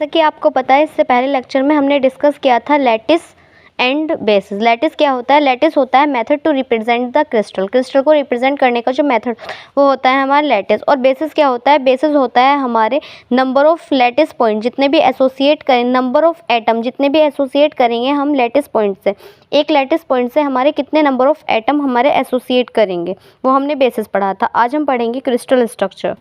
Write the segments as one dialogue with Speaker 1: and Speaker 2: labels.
Speaker 1: जैसा कि आपको पता है, इससे पहले लेक्चर में हमने डिस्कस किया था लैटिस एंड बेसिस। लैटिस क्या होता है? लैटिस होता है method to represent the crystal. Crystal को रिप्रेजेंट करने का जो मेथड वो होता है हमारा लैटिस। और बेसिस क्या होता है? बेसिस होता है हमारे नंबर ऑफ लैटिस पॉइंट जितने भी एसोसिएट करें, नंबर ऑफ एटम जितने भी एसोसिएट करेंगे हम लैटिस पॉइंट से, एक लैटिस पॉइंट से हमारे कितने नंबर ऑफ एटम हमारे एसोसिएट करेंगे, वो हमने बेसिस पढ़ा था। आज हम पढ़ेंगे क्रिस्टल स्ट्रक्चर।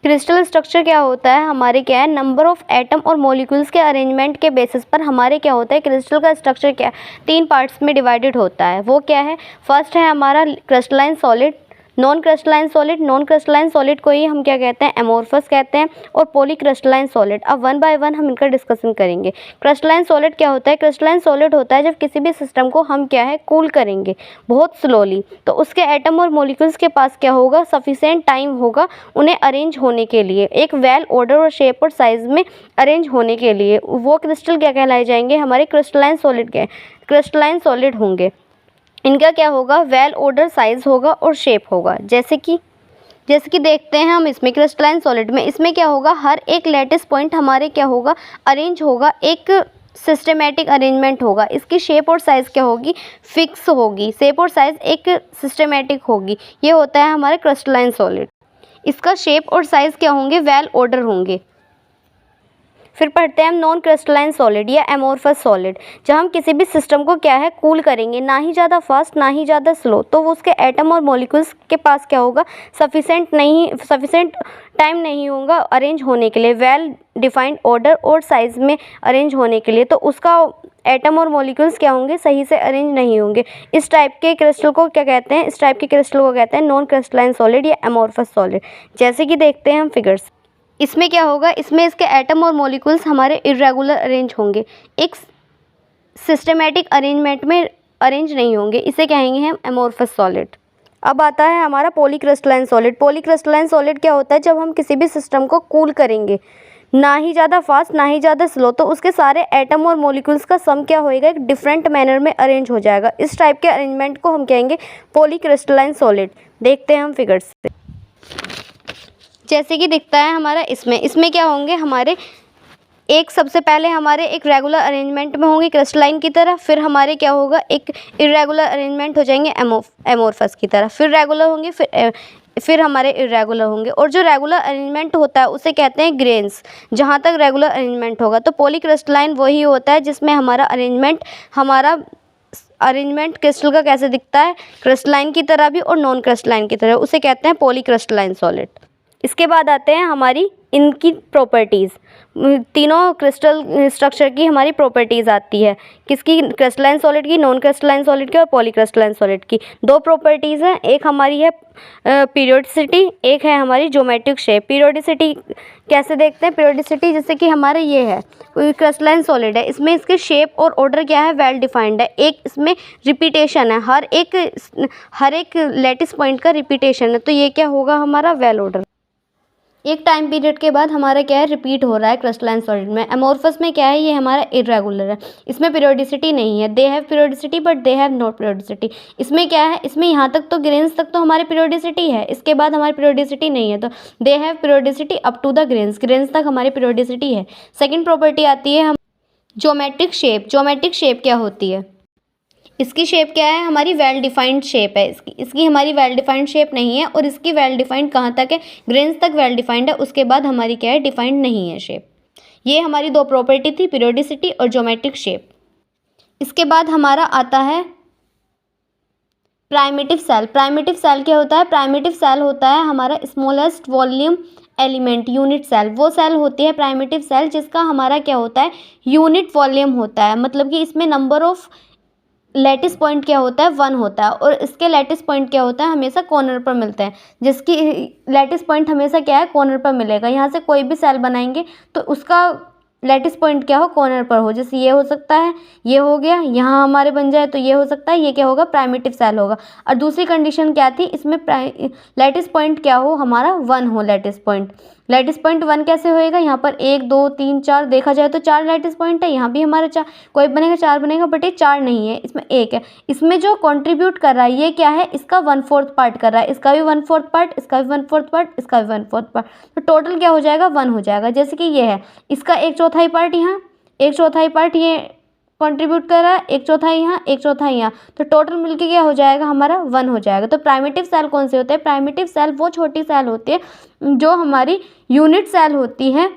Speaker 1: क्रिस्टल स्ट्रक्चर क्या होता है? हमारे क्या है, नंबर ऑफ एटम और मॉलिक्यूल्स के अरेंजमेंट के बेसिस पर हमारे क्या होता है, क्रिस्टल का स्ट्रक्चर क्या है, 3 पार्ट्स में डिवाइडेड होता है। वो क्या है? फर्स्ट है हमारा crystalline solid, non crystalline solid. Non crystalline solid को ही हम क्या कहते हैं, एमोर्फस कहते हैं। और पॉलीक्रिस्टलाइन सॉलिड। अब वन बाय वन हम इनका डिस्कशन करेंगे। क्रिस्टलाइन सॉलिड क्या होता है? क्रिस्टलाइन सॉलिड होता है जब किसी भी सिस्टम को हम क्या है, कूल करेंगे बहुत स्लोली, तो उसके एटम और मॉलिक्यूल्स के पास क्या होगा, सफिशिएंट टाइम होगा उन्हें अरेंज होने के लिए, एक वेल ऑर्डर और शेप और साइज में अरेंज होने के लिए। वो क्रिस्टल क्या कहलाए जाएंगे, हमारे क्रिस्टलाइन सॉलिड के क्रिस्टलाइन सॉलिड होंगे। इनका क्या होगा, वेल ऑर्डर साइज होगा और शेप होगा। जैसे कि देखते हैं हम इसमें क्रिस्टलाइन सॉलिड में, इसमें क्या होगा, हर एक लैटिस पॉइंट हमारे क्या होगा, अरेंज होगा, एक सिस्टमेटिक अरेंजमेंट होगा। इसकी शेप और साइज़ क्या होगी, फिक्स होगी, शेप और साइज़ एक सिस्टमेटिक होगी। ये होता है हमारे क्रिस्टलाइन सॉलिड। इसका शेप और साइज़ क्या होंगे, वेल ऑर्डर होंगे। फिर पढ़ते हैं हम नॉन क्रिस्टलाइन सॉलिड या एमोर्फस सॉलिड। जब हम किसी भी सिस्टम को क्या है, कूल करेंगे, ना ही ज़्यादा फास्ट ना ही ज़्यादा स्लो, तो वो उसके एटम और मॉलिक्यूल्स के पास क्या होगा, सफिशेंट टाइम नहीं होगा अरेंज होने के लिए, वेल डिफाइंड ऑर्डर और साइज में अरेंज होने के लिए, तो उसका एटम और मॉलिक्यूल्स क्या होंगे, सही से अरेंज नहीं होंगे। इस टाइप के क्रिस्टल को क्या कहते हैं, इस टाइप के क्रिस्टल को कहते हैं नॉन क्रिस्टलाइन सॉलिड या एमोर्फस सॉलिड। जैसे कि देखते हैं हम फिगर्स। इसमें क्या होगा, इसमें इसके एटम और मॉलिक्यूल्स हमारे इर्रेगुलर अरेंज होंगे, एक सिस्टमेटिक अरेंजमेंट में अरेंज नहीं होंगे। इसे कहेंगे हम एमोर्फस सॉलिड। अब आता है हमारा पॉलीक्रिस्टलाइन सॉलिड। पॉलीक्रिस्टलाइन सॉलिड क्या होता है, जब हम किसी भी सिस्टम को कूल करेंगे, ना ही ज़्यादा फास्ट ना ही ज़्यादा स्लो, तो उसके सारे एटम और मॉलिक्यूल्स का सम क्या होएगा, एक डिफरेंट मैनर में अरेंज हो जाएगा। इस टाइप के अरेंजमेंट को हम कहेंगे पॉलीक्रिस्टलाइन सॉलिड। देखते हैं हम फिगर्स से। जैसे कि दिखता है हमारा इसमें क्या होंगे, हमारे एक सबसे पहले हमारे एक रेगुलर अरेंजमेंट में होंगे क्रिस्टलाइन की तरह, फिर हमारे क्या होगा, एक इर्रेगुलर अरेंजमेंट हो जाएंगे एमोर्फस की तरह, फिर रेगुलर होंगे, फिर हमारे इर्रेगुलर होंगे। और जो रेगुलर अरेंजमेंट होता है उसे कहते हैं ग्रेन्स, जहाँ तक रेगुलर अरेंजमेंट होगा। तो पॉलीक्रिस्टलाइन वही होता है जिसमें हमारा अरेंजमेंट क्रिस्टल का कैसे दिखता है, क्रिस्टलाइन की तरह भी और नॉन क्रिस्टलाइन की तरह, उसे कहते हैं पॉलीक्रिस्टलाइन सॉलिड। इसके बाद आते हैं हमारी इनकी प्रॉपर्टीज़। तीनों क्रिस्टल स्ट्रक्चर की हमारी प्रॉपर्टीज़ आती है, किसकी, क्रिस्टलाइन सॉलिड की, नॉन क्रिस्टलाइन सॉलिड की और पॉलीक्रिस्टलाइन सॉलिड की। 2 प्रॉपर्टीज़ हैं, एक हमारी है पीरियोडिसिटी, एक है हमारी ज्योमेट्रिक शेप। पीरियोडिसिटी कैसे देखते हैं, पीरियोडिसिटी जैसे कि हमारे ये है क्रिस्टलाइन सॉलिड है, इसमें इसके शेप और ऑर्डर क्या है, वेल डिफाइंड है। एक इसमें रिपीटेशन है, हर एक लैटिस पॉइंट का रिपीटेशन है, तो ये क्या होगा, हमारा वेल ऑर्डर। एक टाइम पीरियड के बाद हमारा क्या है, रिपीट हो रहा है क्रिस्टलाइन सॉलिड में। एमोर्फस में क्या है, ये हमारा इर्रेगुलर है, इसमें पीरियोडिसिटी नहीं है। दे have periodicity but they have not periodicity. इसमें क्या है, इसमें यहाँ तक तो ग्रेन्स तक तो हमारी पीरियोडिसिटी है, इसके बाद हमारी पीरियोडिसिटी नहीं है, तो they have periodicity up to the grains तक हमारी पीरियोडिसिटी है। सेकेंड प्रॉपर्टी आती है हम ज्योमेट्रिक शेप। ज्योमेट्रिक शेप क्या होती है, इसकी शेप क्या है, हमारी वेल डिफाइंड शेप है। इसकी हमारी वेल डिफाइंड शेप नहीं है, और इसकी वेल डिफाइंड कहाँ तक है, ग्रेन्स तक वेल डिफाइंड है, उसके बाद हमारी क्या है, डिफाइंड नहीं है शेप। ये हमारी 2 प्रॉपर्टी थी, पीरियोडिसिटी और ज्योमेट्रिक शेप। इसके बाद हमारा आता है प्राइमिटिव सेल। प्राइमिटिव सेल क्या होता है, प्राइमिटिव सेल होता है हमारा smallest volume element unit cell. वो सेल होती है प्राइमिटिव सेल जिसका हमारा क्या होता है, यूनिट वॉल्यूम होता है, मतलब कि इसमें नंबर ऑफ लैटिस पॉइंट क्या होता है, 1 होता है, और इसके लैटिस पॉइंट क्या होता है, हमेशा कॉर्नर पर मिलते हैं। जिसकी लैटिस पॉइंट हमेशा क्या है, कॉर्नर पर मिलेगा। यहाँ से कोई भी सेल बनाएंगे तो उसका लैटिस पॉइंट क्या हो, कॉर्नर पर हो। जैसे ये हो सकता है, ये हो गया, यहाँ हमारे बन जाए तो ये हो सकता है, ये क्या होगा, प्राइमिटिव सेल होगा। और दूसरी कंडीशन क्या थी, इसमें लैटिस पॉइंट क्या हो, हमारा 1 हो लैटिस पॉइंट। लैटिस पॉइंट 1 कैसे होएगा, यहाँ पर 1 2 3 4 देखा जाए तो 4 लैटिस पॉइंट है, यहाँ भी हमारा 4 कोई बनेगा 4 बनेगा, बट ये 4 नहीं है, इसमें 1 है। इसमें जो कंट्रीब्यूट कर रहा है ये क्या है, इसका 1/4 पार्ट कर रहा है, इसका भी 1/4 पार्ट, इसका भी 1/4 पार्ट, इसका भी 1/4 पार्ट, तो टोटल क्या हो जाएगा 1 हो जाएगा। जैसे कि ये है, इसका 1/4 पार्ट यहाँ, 1/4 पार्ट ये कंट्रीब्यूट कर रहा है, 1/4 यहाँ, 1/4 यहाँ, तो टोटल मिलके क्या हो जाएगा हमारा 1 हो जाएगा। तो प्राइमिटिव सेल कौन से होते हैं, प्राइमिटिव सेल वो छोटी सेल होती है जो हमारी यूनिट सेल होती है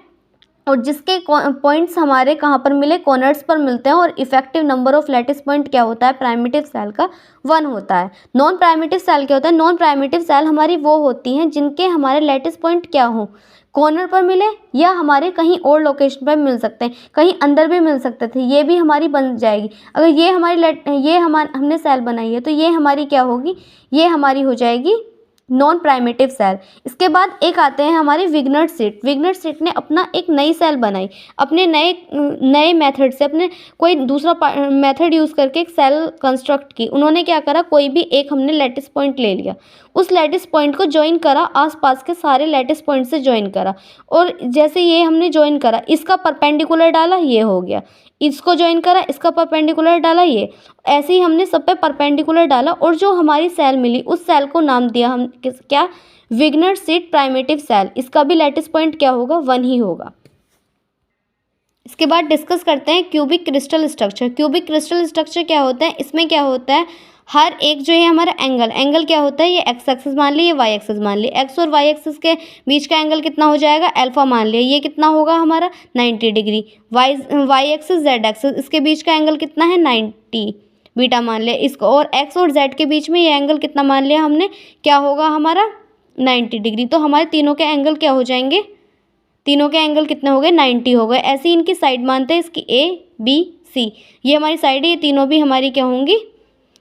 Speaker 1: और जिसके पॉइंट्स हमारे कहाँ पर मिले, कॉर्नर्स पर मिलते हैं, और effective number of lattice point क्या होता है प्राइमिटिव सेल का 1 होता है। नॉन प्राइमिटिव सेल क्या होता है, नॉन प्राइमिटिव सेल हमारी वो होती हैं जिनके हमारे लैटिस पॉइंट क्या हो, कॉर्नर पर मिले या हमारे कहीं और लोकेशन पर मिल सकते हैं, कहीं अंदर भी मिल सकते थे, ये भी हमारी बन जाएगी। अगर ये हमने सेल बनाई है तो ये हमारी क्या होगी, ये हमारी हो जाएगी नॉन प्राइमिटिव सेल। इसके बाद एक आते हैं हमारे विग्नर सीट। विग्नर सीट ने अपना एक नई सेल बनाई, अपने नए मेथड से, अपने कोई दूसरा मेथड यूज़ करके एक सेल कंस्ट्रक्ट की। उन्होंने क्या करा, कोई भी एक हमने लैटिस पॉइंट ले लिया, उस लैटिस पॉइंट को ज्वाइन करा, आसपास के सारे लैटिस पॉइंट से ज्वाइन करा, और जैसे ये हमने ज्वाइन करा, इसका परपेंडिकुलर डाला, ये हो गया, इसको ज्वाइन करा, इसका परपेंडिकुलर डाला, ये ऐसे ही हमने सब पे परपेंडिकुलर डाला, और जो हमारी सेल मिली उस सेल को नाम दिया हम क्या, विग्नर सीट प्राइमिटिव सेल। इसका भी लैटिस पॉइंट क्या होगा 1 ही होगा। इसके बाद डिस्कस करते हैं cubic crystal structure. Cubic crystal structure क्या होता है, इसमें क्या होता है, हर एक जो है हमारा एंगल क्या होता है, ये एक्स एक्सिस मान लिया, ये वाई एक्सिस मान लिया, एक्स और वाई एक्सिस के बीच का एंगल कितना हो जाएगा, अल्फा मान लिया, ये कितना होगा हमारा 90 degree. Y axis Z axis, इसके बीच का एंगल कितना है 90 बीटा मान लिया इसको, और एक्स और जेड के बीच में ये एंगल कितना मान लिया हमने, क्या होगा हमारा 90 डिग्री। तो हमारे तीनों के एंगल क्या हो जाएंगे, तीनों के एंगल कितने हो गए 90 हो गए। ऐसे ही इनकी साइड मानते हैं, इसकी ए बी सी, ये हमारी साइड है, ये तीनों भी हमारी क्या होंगी,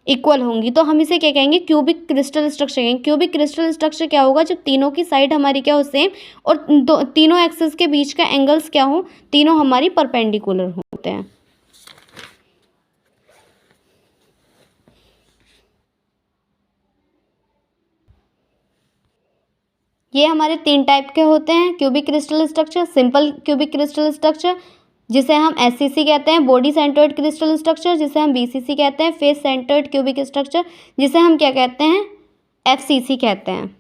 Speaker 1: इक्वल होंगी। तो हम इसे क्या कहेंगे, क्यूबिक क्रिस्टल स्ट्रक्चर कहेंगे। क्यूबिक क्रिस्टल स्ट्रक्चर क्या होगा, जब तीनों की साइड हमारी क्या हो सेम, और तीनों एक्सिस के बीच का एंगल्स क्या हो, तीनों हमारी परपेंडिकुलर होते हैं। ये हमारे 3 टाइप के होते हैं cubic crystal structure. Simple cubic crystal structure जिसे हम एससीसी कहते हैं, बॉडी सेंटर्ड क्रिस्टल स्ट्रक्चर जिसे हम बीसीसी कहते हैं, फेस सेंटर्ड क्यूबिक स्ट्रक्चर जिसे हम क्या कहते हैं, एफसीसी कहते हैं।